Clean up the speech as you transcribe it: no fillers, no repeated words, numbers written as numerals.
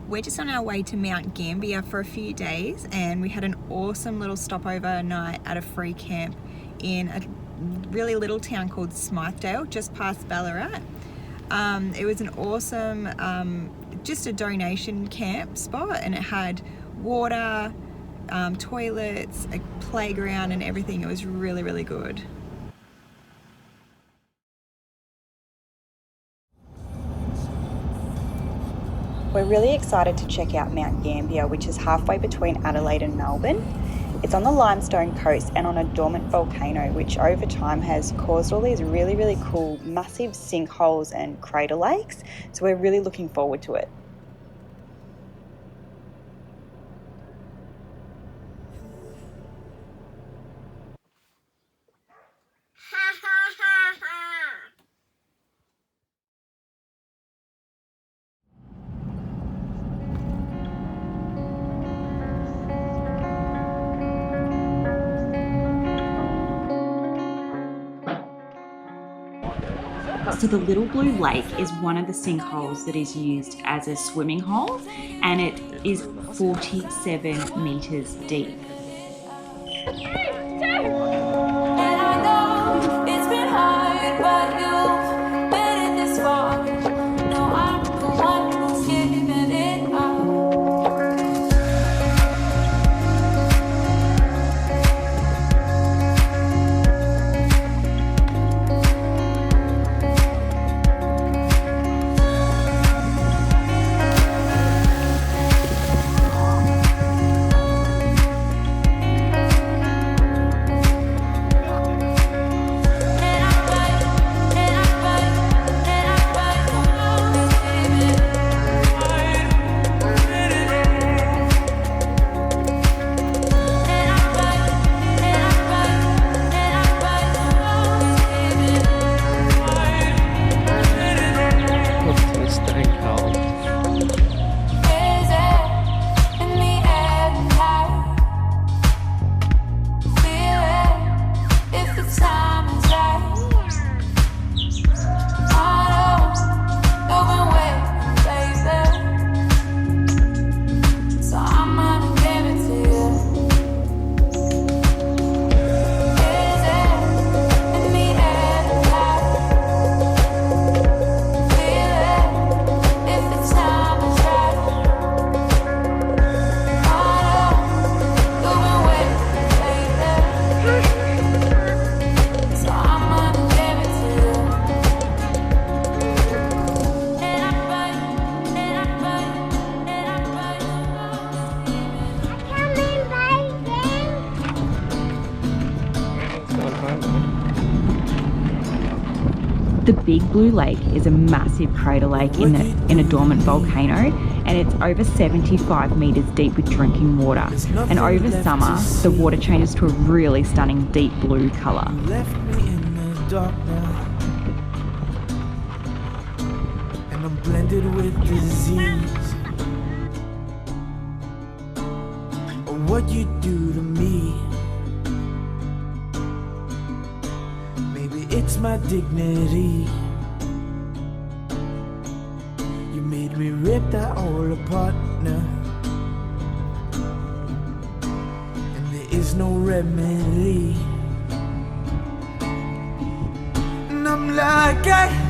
we're just on our way to Mount Gambier for a few days, and we had an awesome little stopover night at a free camp in a really little town called Smythdale, just past Ballarat. It was an awesome, just a donation camp spot, and it had water, toilets, a playground and everything. It was really, really good. We're really excited to check out Mount Gambier, which is halfway between Adelaide and Melbourne. It's on the Limestone Coast and on a dormant volcano, which over time has caused all these really, really cool massive sinkholes and crater lakes. So we're really looking forward to it. So the Little Blue Lake is one of the sinkholes that is used as a swimming hole, and it is 47 metres deep. The Big Blue Lake is a massive crater lake in a dormant volcano, and it's over 75 metres deep with drinking water. And over summer, the water changes to a really stunning deep blue colour. Left me in the dark now, and I'm blended with disease. What you do to me, maybe it's my dignity. You made me rip that all apart now, and there is no remedy. And I'm like, I